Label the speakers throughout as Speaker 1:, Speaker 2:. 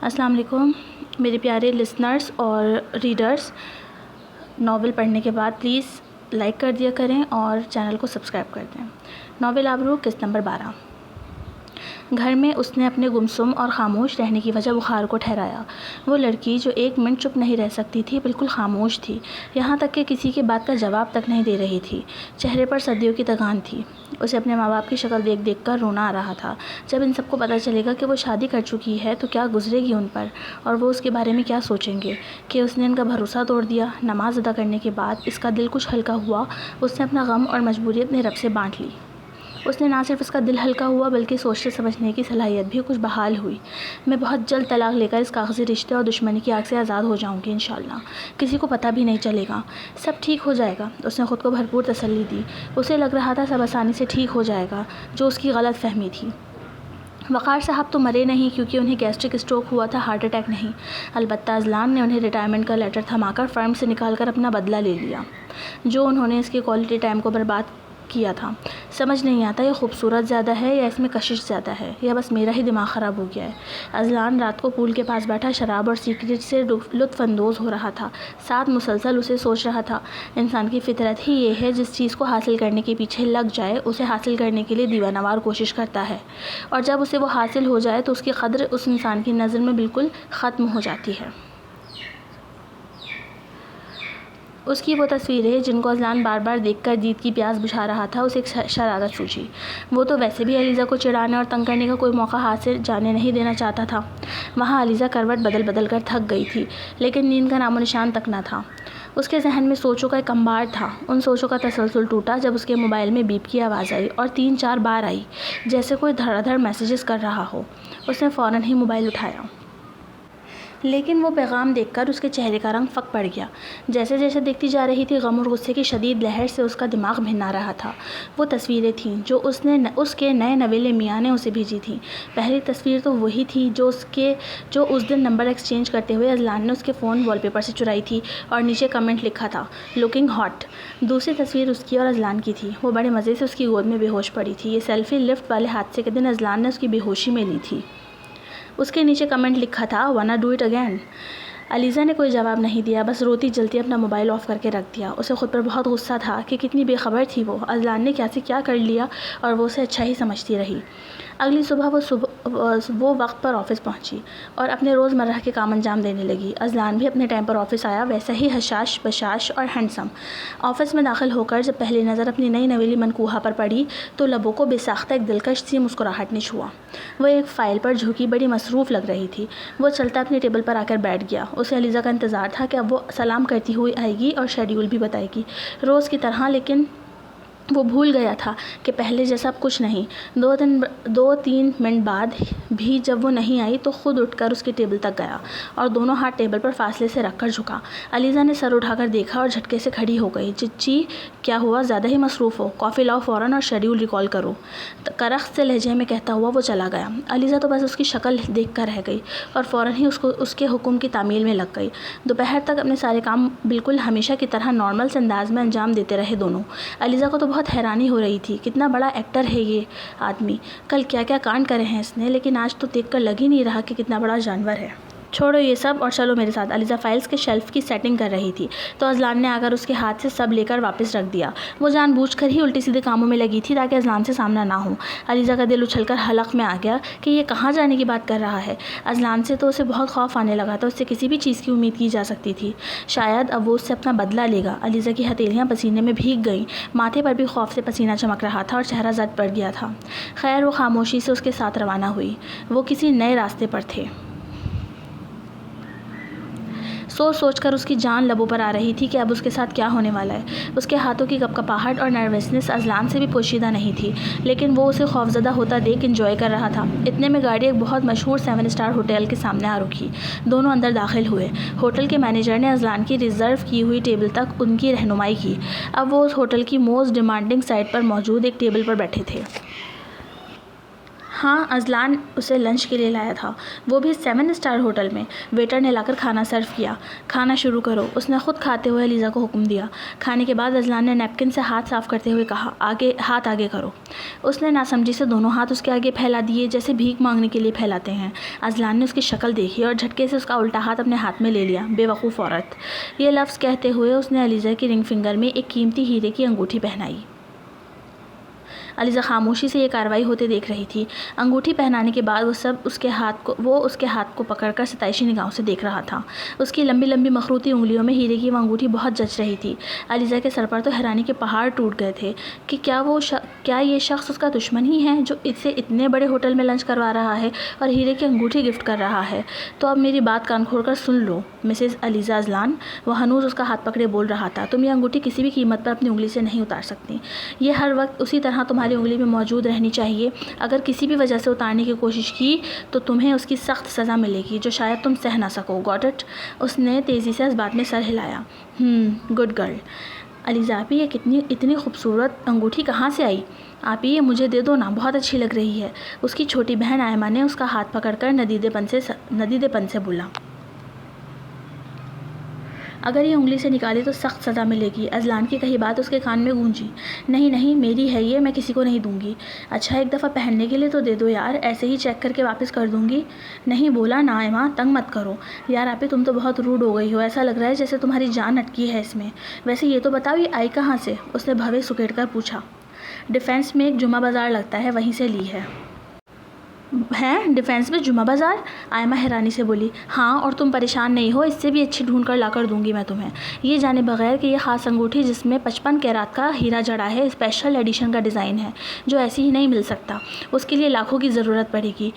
Speaker 1: السلام علیکم میرے پیارے لسنرز اور ریڈرز. ناول پڑھنے کے بعد پلیز لائک کر دیا کریں اور چینل کو سبسکرائب کر دیں. ناول آبرو قسط نمبر 12. گھر میں اس نے اپنے گمسم اور خاموش رہنے کی وجہ بخار کو ٹھہرایا. وہ لڑکی جو ایک منٹ چپ نہیں رہ سکتی تھی بالکل خاموش تھی، یہاں تک کہ کسی کی بات کا جواب تک نہیں دے رہی تھی. چہرے پر صدیوں کی تگان تھی. اسے اپنے ماں باپ کی شکل دیکھ دیکھ کر رونا آ رہا تھا. جب ان سب کو پتہ چلے گا کہ وہ شادی کر چکی ہے تو کیا گزرے گی ان پر، اور وہ اس کے بارے میں کیا سوچیں گے کہ اس نے ان کا بھروسہ توڑ دیا. نماز ادا کرنے کے بعد اس کا دل کچھ ہلکا ہوا. اس نے اپنا غم اور مجبوری اپنے رب سے بانٹ لی. اس نے نہ صرف اس کا دل ہلکا ہوا بلکہ سوچنے سمجھنے کی صلاحیت بھی کچھ بحال ہوئی. میں بہت جلد طلاق لے کر اس کاغذی رشتے اور دشمنی کی آگ سے آزاد ہو جاؤں گی انشاءاللہ. کسی کو پتہ بھی نہیں چلے گا. سب ٹھیک ہو جائے گا. اس نے خود کو بھرپور تسلی دی. اسے لگ رہا تھا سب آسانی سے ٹھیک ہو جائے گا، جو اس کی غلط فہمی تھی. وقار صاحب تو مرے نہیں کیونکہ انہیں گیسٹرک اسٹروک ہوا تھا، ہارٹ اٹیک نہیں. البتہ اذلان نے انہیں ریٹائرمنٹ کا لیٹر تھما کر فرم سے نکال کر اپنا بدلہ لے لیا، جو انہوں نے اس کے کوالٹی ٹائم کو برباد کیا تھا. سمجھ نہیں آتا یہ خوبصورت زیادہ ہے یا اس میں کشش زیادہ ہے، یا بس میرا ہی دماغ خراب ہو گیا ہے. اذلان رات کو پول کے پاس بیٹھا شراب اور سگریٹ سے لطف اندوز ہو رہا تھا. ساتھ مسلسل اسے سوچ رہا تھا، انسان کی فطرت ہی یہ ہے جس چیز کو حاصل کرنے کے پیچھے لگ جائے اسے حاصل کرنے کے لیے دیوانہ وار کوشش کرتا ہے، اور جب اسے وہ حاصل ہو جائے تو اس کی قدر اس انسان کی نظر میں بالکل ختم ہو جاتی ہے. اس کی وہ تصویریں جن کو اذلان بار بار دیکھ کر دید کی پیاس بجھا رہا تھا اسے ایک شرارت سوچی. وہ تو ویسے بھی علیزہ کو چڑھانے اور تنگ کرنے کا کوئی موقع ہاتھ سے جانے نہیں دینا چاہتا تھا. وہاں علیزہ کروٹ بدل بدل کر تھک گئی تھی، لیکن نیند کا نام و نشان تک نہ تھا. اس کے ذہن میں سوچوں کا ایک انبار تھا. ان سوچوں کا تسلسل ٹوٹا جب اس کے موبائل میں بیپ کی آواز آئی، اور 3-4 بار آئی، جیسے کوئی دھڑا دھڑ میسیجز کر رہا ہو. اس نے فوراً ہی موبائل اٹھایا، لیکن وہ پیغام دیکھ کر اس کے چہرے کا رنگ پھک پڑ گیا. جیسے جیسے دیکھتی جا رہی تھی غم اور غصے کی شدید لہر سے اس کا دماغ بھنا رہا تھا. وہ تصویریں تھیں جو اس کے نئے نویلے میاں نے اسے بھیجی تھیں. پہلی تصویر تو وہی تھی جو اس دن نمبر ایکسچینج کرتے ہوئے اذلان نے اس کے فون وال پیپر سے چرائی تھی اور نیچے کمنٹ لکھا تھا، لکنگ ہاٹ. دوسری تصویر اس کی اور اذلان کی تھی. وہ بڑے مزے سے اس کی گود میں بے ہوش پڑی تھی. یہ سیلفی لفٹ والے حادثے کے دن اذلان نے اس کی بے ہوشی میں لی تھی. اس کے نیچے کمنٹ لکھا تھا، wanna do it again. Alizeh نے کوئی جواب نہیں دیا، بس روتی جلتی اپنا موبائل آف کر کے رکھ دیا. اسے خود پر بہت غصہ تھا کہ کتنی بے خبر تھی وہ. اذلان نے کیا سے کیا کر لیا اور وہ اسے اچھا ہی سمجھتی رہی. اگلی صبح وہ وقت پر آفس پہنچی اور اپنے روز مرہ کے کام انجام دینے لگی. اذلان بھی اپنے ٹائم پر آفس آیا، ویسا ہی حشاش بشاش اور ہینڈسم. آفس میں داخل ہو کر جب پہلی نظر اپنی نئی نویلی منقوہہ پر پڑی تو لبوں کو بے ساختہ ایک دلکش سی مسکراہٹ نے چھوا. وہ ایک فائل پر جھکی بڑی مصروف لگ رہی تھی. وہ چلتا اپنی ٹیبل پر آ کر بیٹھ گیا. اسے علیزہ کا انتظار تھا کہ اب وہ سلام کرتی ہوئی آئے گی اور شیڈیول بھی بتائے گی روز کی طرح، لیکن وہ بھول گیا تھا کہ پہلے جیسا اب کچھ نہیں. 2-3 منٹ بعد بھی جب وہ نہیں آئی تو خود اٹھ کر اس کی ٹیبل تک گیا اور دونوں ہاتھ ٹیبل پر فاصلے سے رکھ کر جھکا. علیزہ نے سر اٹھا کر دیکھا اور جھٹکے سے کھڑی ہو گئی. چچی کیا ہوا؟ زیادہ ہی مصروف ہو؟ کافی لاؤ فوراً اور شیڈیول ریکال کرو، کرخت سے لہجے میں کہتا ہوا وہ چلا گیا. علیزہ تو بس اس کی شکل دیکھ کر رہ گئی اور فوراً ہی اس کے حکم کی تعمیل میں لگ گئی. دوپہر تک اپنے سارے کام بالکل ہمیشہ کی طرح نارمل سے انداز میں انجام دیتے رہے دونوں. علیزہ کو تو بہت حیرانی ہو رہی تھی، کتنا بڑا ایکٹر ہے یہ آدمی. کل کیا کیا کانڈ کرے ہیں اس نے، لیکن آج تو دیکھ کر لگ ہی نہیں رہا کہ کتنا بڑا جانور ہے. چھوڑو یہ سب اور چلو میرے ساتھ. علیزہ فائلز کے شیلف کی سیٹنگ کر رہی تھی تو اذلان نے آ کر اس کے ہاتھ سے سب لے کر واپس رکھ دیا. وہ جان بوجھ کر ہی الٹی سیدھے کاموں میں لگی تھی تاکہ اذلان سے سامنا نہ ہو. علیزہ کا دل اچھل کر حلق میں آ گیا کہ یہ کہاں جانے کی بات کر رہا ہے. اذلان سے تو اسے بہت خوف آنے لگا تھا. اس سے کسی بھی چیز کی امید کی جا سکتی تھی. شاید اب وہ اس سے اپنا بدلہ لے گا. علیزہ کی ہتھیلیاں پسینے میں بھیگ گئیں، ماتھے پر بھی خوف سے پسینہ چمک رہا تھا اور چہرہ زرد پڑ گیا تھا. خیر وہ خاموشی سے اس کے ساتھ روانہ ہوئی. وہ کسی نئے راستے پر تھے. سوچ کر اس کی جان لبوں پر آ رہی تھی کہ اب اس کے ساتھ کیا ہونے والا ہے. اس کے ہاتھوں کی کپکپاہٹ اور نروسنس اذلان سے بھی پوشیدہ نہیں تھی، لیکن وہ اسے خوفزدہ ہوتا دیکھ انجوائے کر رہا تھا. اتنے میں گاڑی ایک بہت مشہور 7 اسٹار ہوٹل کے سامنے آ رکی. دونوں اندر داخل ہوئے. ہوٹل کے مینیجر نے اذلان کی ریزرو کی ہوئی ٹیبل تک ان کی رہنمائی کی. اب وہ اس ہوٹل کی موسٹ ڈیمانڈنگ سائٹ پر موجود ایک ٹیبل پر بیٹھے تھے. ہاں، اذلان اسے لنچ کے لیے لایا تھا، وہ بھی 7 اسٹار ہوٹل میں۔ ویٹر نے لا کر کھانا سرو کیا۔ کھانا شروع کرو، اس نے خود کھاتے ہوئے علیزہ کو حکم دیا۔ کھانے کے بعد اذلان نے نیپکن سے ہاتھ صاف کرتے ہوئے کہا، ہاتھ آگے کرو۔ اس نے ناسمجھی سے دونوں ہاتھ اس کے آگے پھیلا دیے، جیسے بھیک مانگنے کے لیے پھیلاتے ہیں۔ اذلان نے اس کی شکل دیکھی اور جھٹکے سے اس کا الٹا ہاتھ اپنے ہاتھ میں لے لیا۔ بے وقوف عورت! یہ لفظ کہتے ہوئے اس نے علیزہ کی رنگ فنگر میں ایک قیمتی ہیرے کی انگوٹھی پہنائی۔ علیزہ خاموشی سے یہ کارروائی ہوتے دیکھ رہی تھی۔ انگوٹھی پہنانے کے بعد وہ اس کے ہاتھ کو پکڑ کر ستائشی نگاہوں سے دیکھ رہا تھا۔ اس کی لمبی لمبی مخروطی انگلیوں میں ہیرے کی وہ انگوٹھی بہت جچ رہی تھی۔ علیزہ کے سر پر تو حیرانی کے پہاڑ ٹوٹ گئے تھے کہ کیا یہ شخص اس کا دشمن ہی ہے جو اسے اتنے بڑے ہوٹل میں لنچ کروا رہا ہے اور ہیرے کی انگوٹھی گفٹ کر رہا ہے؟ تو اب میری بات کان کھول کر سن لو مسز علیزہ اذلان، وہ ہنوز اس کا ہاتھ پکڑے بول رہا تھا، تم یہ انگوٹھی کسی بھی قیمت پر اپنی انگلی سے نہیں اتار سکتی۔ یہ ہر وقت اسی طرح تمہاری انگلی میں موجود رہنی چاہیے۔ اگر کسی بھی وجہ سے اتارنے کی کوشش کی تو تمہیں اس کی سخت سزا ملے گی جو شاید تم سہ نہ سکو۔ Got it? اس نے تیزی سے اس بات میں سر ہلایا۔ Good girl. علیزہ آپی، یہ اتنی خوبصورت انگوٹھی کہاں سے آئی؟ آپی، یہ مجھے دے دو نا، بہت اچھی لگ رہی ہے۔ اس کی چھوٹی بہن آئمہ نے اس کا ہاتھ پکڑ کر ندیدے پن سے بولا۔ اگر یہ انگلی سے نکالی تو سخت سزا ملے گی۔ اذلان کی کہی بات اس کے کان میں گونجی۔ نہیں نہیں، میری ہے یہ، میں کسی کو نہیں دوں گی۔ اچھا، ایک دفعہ پہننے کے لیے تو دے دو یار، ایسے ہی چیک کر کے واپس کر دوں گی۔ نہیں بولا نا ایما، تنگ مت کرو۔ یار آپی، تم تو بہت روڈ ہو گئی ہو، ایسا لگ رہا ہے جیسے تمہاری جان اٹکی ہے اس میں۔ ویسے یہ تو بتاؤ، یہ آئی کہاں سے؟ اس نے بھویں سکیڑ کر پوچھا۔ ڈیفینس میں ایک جمعہ بازار لگتا ہے، وہیں سے لی ہے۔ ڈیفینس میں جمعہ بازار؟ آئمہ حیرانی سے بولی۔ ہاں، اور تم پریشان نہیں ہو، اس سے بھی اچھی ڈھونڈ کر لا کر دوں گی میں تمہیں، یہ جانے بغیر کہ یہ خاص انگوٹھی جس میں 55 کیرات کا ہیرا جڑا ہے، اسپیشل ایڈیشن کا ڈیزائن ہے جو ایسی ہی نہیں مل سکتا۔ اس کے لیے لاکھوں کی ضرورت پڑے گی۔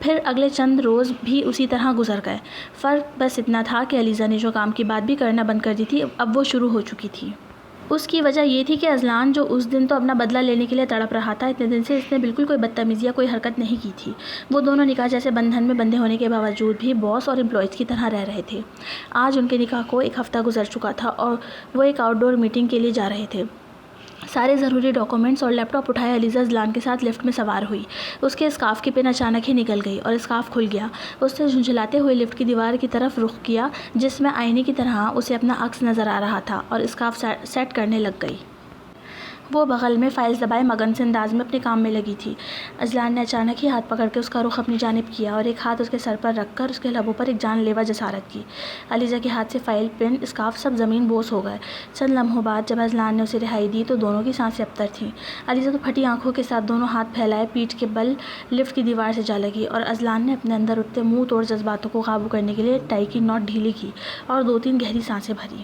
Speaker 1: پھر اگلے چند روز بھی اسی طرح گزر گئے۔ فرق بس اتنا تھا کہ علیزہ نے جو کام کی بات بھی کرنا بند کر دی تھی، اب وہ شروع ہو چکی تھی۔ اس کی وجہ یہ تھی کہ اذلان جو اس دن تو اپنا بدلہ لینے کے لیے تڑپ رہا تھا، اتنے دن سے اس نے بالکل کوئی بدتمیزی یا کوئی حرکت نہیں کی تھی۔ وہ دونوں نکاح جیسے بندھن میں بندھے ہونے کے باوجود بھی باس اور امپلائیز کی طرح رہ رہے تھے۔ آج ان کے نکاح کو 1 ہفتہ گزر چکا تھا اور وہ ایک آؤٹ ڈور میٹنگ کے لیے جا رہے تھے۔ سارے ضروری ڈاکومنٹس اور لیپ ٹاپ اٹھائے علیزہ اذلان کے ساتھ لفٹ میں سوار ہوئی۔ اس کے اسکارف کی پن اچانک ہی نکل گئی اور اسکارف کھل گیا۔ اس نے جھنجھلاتے ہوئے لفٹ کی دیوار کی طرف رخ کیا جس میں آئینے کی طرح اسے اپنا عکس نظر آ رہا تھا، اور اسکارف سیٹ کرنے لگ گئی۔ وہ بغل میں فائلز دبائے مگن سے انداز میں اپنے کام میں لگی تھی۔ اذلان نے اچانک ہی ہاتھ پکڑ کے اس کا رخ اپنی جانب کیا اور ایک ہاتھ اس کے سر پر رکھ کر اس کے لبوں پر ایک جان لیوا جسارت کی۔ علیزہ کے ہاتھ سے فائل، پن، اسکارف سب زمین بوس ہو گئے۔ چند لمحوں بعد جب اذلان نے اسے رہائی دی تو دونوں کی سانسیں ابتر تھیں۔ علیزہ تو پھٹی آنکھوں کے ساتھ دونوں ہاتھ پھیلائے پیٹھ کے بل لفٹ کی دیوار سے جا لگی، اور اذلان نے اپنے اندر اٹھتے منہ توڑ جذباتوں کو قابو کرنے کے لیے ٹائی کی نوٹ ڈھیلی کی اور 2-3 گہری سانسیں بھری۔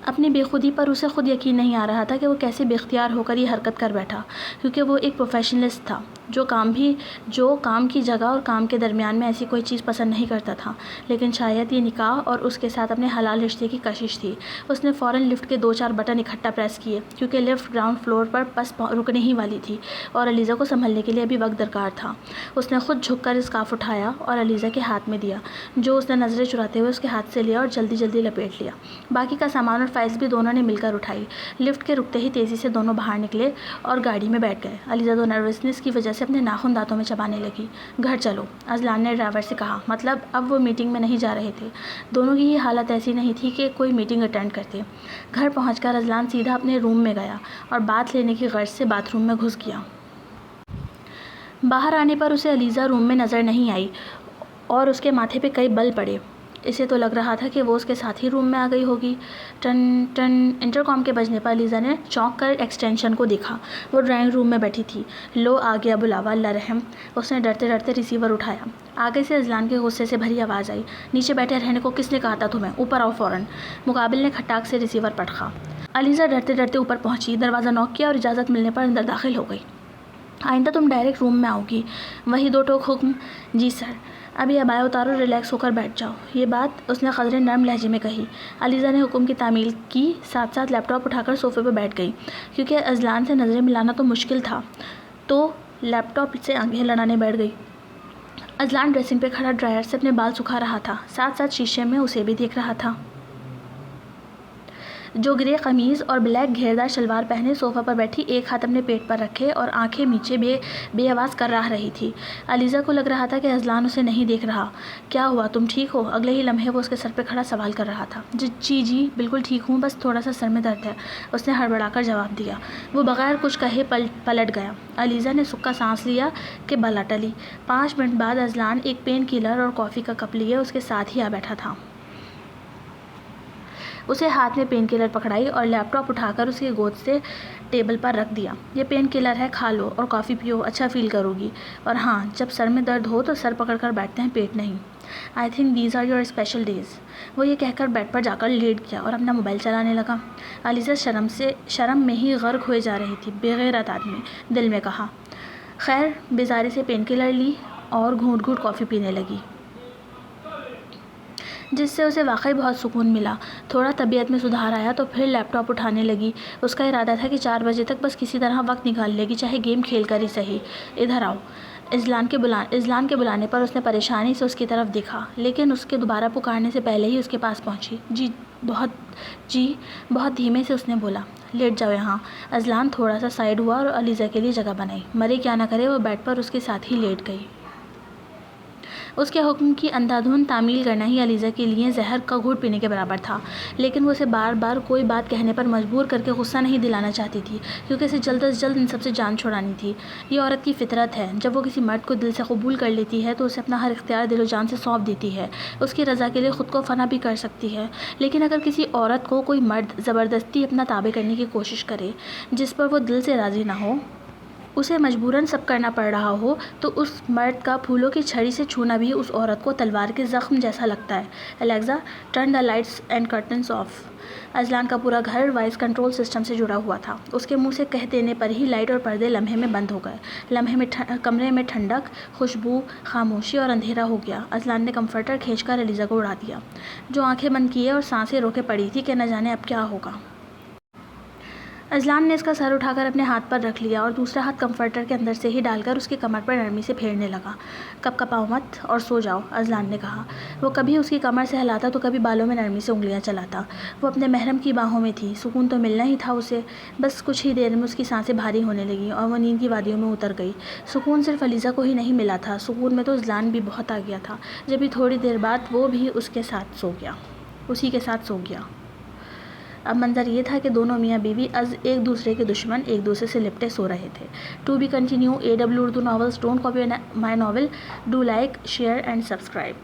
Speaker 1: اپنی بے خودی پر اسے خود یقین نہیں آ رہا تھا کہ وہ کیسے بے اختیار ہو کر یہ حرکت کر بیٹھا، کیونکہ وہ ایک پروفیشنلسٹ تھا جو کام کی جگہ اور کام کے درمیان میں ایسی کوئی چیز پسند نہیں کرتا تھا۔ لیکن شاید یہ نکاح اور اس کے ساتھ اپنے حلال رشتے کی کشش تھی۔ اس نے فوراً لفٹ کے 2-4 بٹن اکٹھا پریس کیے، کیونکہ لفٹ گراؤنڈ فلور پر بس رکنے ہی والی تھی اور علیزہ کو سنبھلنے کے لیے ابھی وقت درکار تھا۔ اس نے خود جھک کر اسکارف اٹھایا اور علیزہ کے ہاتھ میں دیا، جو اس نے نظریں چراتے ہوئے اس کے ہاتھ سے لیا اور جلدی جلدی لپیٹ لیا۔ باقی کا سامان اور فائلز بھی دونوں نے مل کر اٹھائی۔ لفٹ کے رکتے ہی تیزی سے دونوں باہر نکلے اور گاڑی میں بیٹھ گئے۔ علیزہ تو نروسنس کی وجہ سے اپنے ناخن دانتوں میں چبانے لگی۔ گھر چلو، اذلان نے ڈرائیور سے کہا۔ مطلب اب وہ میٹنگ میں نہیں جا رہے تھے۔ دونوں کی یہ حالت ایسی نہیں تھی کہ کوئی میٹنگ اٹینڈ کرتے۔ گھر پہنچ کر اذلان سیدھا اپنے روم میں گیا اور بات لینے کی غرض سے باتھ روم میں گھس گیا۔ باہر آنے پر اسے علیزہ روم میں نظر نہیں آئی اور اس کے ماتھے پہ کئی بل پڑے۔ اسے تو لگ رہا تھا کہ وہ اس کے ساتھ ہی روم میں آ گئی ہوگی۔ ٹن ٹن انٹرکام کے بجنے پر علیزہ نے چونک کر ایکسٹینشن کو دیکھا۔ وہ ڈرائنگ روم میں بیٹھی تھی۔ لو آ گیا بلاوا، اللہ رحم۔ اس نے ڈرتے ڈرتے ریسیور اٹھایا۔ آگے سے اذلان کے غصے سے بھری آواز آئی۔ نیچے بیٹھے رہنے کو کس نے کہا تھا تمہیں؟ اوپر آؤ فوراً۔ مقابل نے کھٹاک سے ریسیور پٹخا۔ علیزہ ڈرتے ڈرتے اوپر پہنچی، دروازہ نوک کیا اور اجازت ملنے پر اندر داخل ہو گئی۔ آئندہ تم ڈائریکٹ روم میں آؤ گی؟ وہی 2 ٹوک حکم۔ جی سر۔ ابھی ابایا اتارو، ریلیکس ہو کر بیٹھ جاؤ۔ یہ بات اس نے قدرے نرم لہجے میں کہی۔ علیزہ نے حکم کی تعمیل کی، ساتھ ساتھ لیپ ٹاپ اٹھا کر صوفے پہ بیٹھ گئی۔ کیونکہ اذلان سے نظریں ملانا تو مشکل تھا، تو لیپ ٹاپ سے آنکھیں لڑانے بیٹھ گئی۔ اذلان ڈریسنگ پہ کھڑا ڈرائر سے اپنے بال سکھا رہا تھا، ساتھ ساتھ شیشے میں اسے بھی دیکھ رہا تھا۔ جو گرے قمیض اور بلیک گھیردار شلوار پہنے صوفہ پر بیٹھی، ایک ہاتھ اپنے پیٹ پر رکھے اور آنکھیں نیچے بے آواز کر رہی تھی۔ علیزہ کو لگ رہا تھا کہ اذلان اسے نہیں دیکھ رہا۔ کیا ہوا، تم ٹھیک ہو؟ اگلے ہی لمحے وہ اس کے سر پہ کھڑا سوال کر رہا تھا۔ جی بالکل ٹھیک ہوں، بس تھوڑا سا سر میں درد ہے، اس نے ہڑبڑا کر جواب دیا۔ وہ بغیر کچھ کہے پلٹ گیا۔ علیزہ نے سکا سانس لیا کہ بلا ٹلی۔ 5 منٹ بعد اذلان ایک پین کلر اور کافی کا کپ لیے اس کے ساتھ ہی آ بیٹھا تھا۔ اسے ہاتھ میں پین کلر پکڑائی اور لیپ ٹاپ اٹھا کر اس کی گود سے ٹیبل پر رکھ دیا۔ یہ پین کلر ہے، کھا لو اور کافی پیو، اچھا فیل کرو گی۔ اور ہاں، جب سر میں درد ہو تو سر پکڑ کر بیٹھتے ہیں، پیٹ نہیں۔ I think these are your special days۔ وہ یہ کہہ کر بیڈ پر جا کر لیٹ گیا اور اپنا موبائل چلانے لگا۔ علیزہ شرم میں ہی غرق ہوئے جا رہی تھی۔ بے غیرت آدمی، دل میں کہا۔ خیر، بیزاری سے پین کلر لی اور گھونٹ گھونٹ کافی پینے لگی، جس سے اسے واقعی بہت سکون ملا۔ تھوڑا طبیعت میں سدھار آیا تو پھر لیپ ٹاپ اٹھانے لگی۔ اس کا ارادہ تھا کہ 4 بجے تک بس کسی طرح وقت نکال لے گی، چاہے گیم کھیل کر ہی صحیح۔ ادھر آؤ۔ اذلان کے بلانے پر اس نے پریشانی سے اس کی طرف دیکھا، لیکن اس کے دوبارہ پکارنے سے پہلے ہی اس کے پاس پہنچی۔ بہت دھیمے سے اس نے بولا۔ لیٹ جاؤ یہاں۔ اذلان تھوڑا سا سائڈ ہوا اور علیزہ کے لیے جگہ بنائی۔ مرے کیا نہ کرے، وہ بیڈ پر اس کے ساتھ ہی لیٹ گئی۔ اس کے حکم کی اندھا دھند تعمیل کرنا ہی علیزہ کے لیے زہر کا گھونٹ پینے کے برابر تھا، لیکن وہ اسے بار بار کوئی بات کہنے پر مجبور کر کے غصہ نہیں دلانا چاہتی تھی، کیونکہ اسے جلد از جلد ان سب سے جان چھڑانی تھی۔ یہ عورت کی فطرت ہے، جب وہ کسی مرد کو دل سے قبول کر لیتی ہے تو اسے اپنا ہر اختیار دل و جان سے سونپ دیتی ہے، اس کی رضا کے لیے خود کو فنا بھی کر سکتی ہے۔ لیکن اگر کسی عورت کو کوئی مرد زبردستی اپنا تابع کرنے کی کوشش کرے، جس پر وہ دل سے راضی نہ ہو، اسے مجبوراً سب کرنا پڑ رہا ہو، تو اس مرد کا پھولوں کی چھڑی سے چھونا بھی اس عورت کو تلوار کے زخم جیسا لگتا ہے۔ Alexa, turn the lights and curtains off. Azlan کا پورا گھر وائس کنٹرول سسٹم سے جڑا ہوا تھا۔ اس کے منہ سے کہہ دینے پر ہی لائٹ اور پردے لمحے میں بند ہو گئے۔ لمحے میں کمرے میں ٹھنڈک، خوشبو، خاموشی اور اندھیرا ہو گیا۔ اذلان نے کمفرٹر کھینچ کر علیزہ کو اڑا دیا، جو آنکھیں بند کیے اور سانسیں روکے پڑی تھی کہ نہ جانے اب کیا ہوگا۔ اذلان نے اس کا سر اٹھا کر اپنے ہاتھ پر رکھ لیا اور دوسرا ہاتھ کمفرٹر کے اندر سے ہی ڈال کر اس کی کمر پر نرمی سے پھیرنے لگا۔ کپ کپاؤ مت اور سو جاؤ، اذلان نے کہا۔ وہ کبھی اس کی کمر سے ہلاتا تو کبھی بالوں میں نرمی سے انگلیاں چلاتا۔ وہ اپنے محرم کی باہوں میں تھی، سکون تو ملنا ہی تھا اسے۔ بس کچھ ہی دیر میں اس کی سانسیں بھاری ہونے لگیں اور وہ نیند کی وادیوں میں اتر گئی۔ سکون صرف علیزہ کو ہی نہیں ملا تھا، سکون میں تو اذلان بھی بہت آ گیا تھا، جبھی تھوڑی دیر بعد وہ بھی اسی کے ساتھ سو گیا۔ اب منظر یہ تھا کہ دونوں میاں بیوی از ایک دوسرے کے دشمن ایک دوسرے سے لپٹے سو رہے تھے۔ To be continue. AW Urdu novels don't copy my novel, do like, share and subscribe.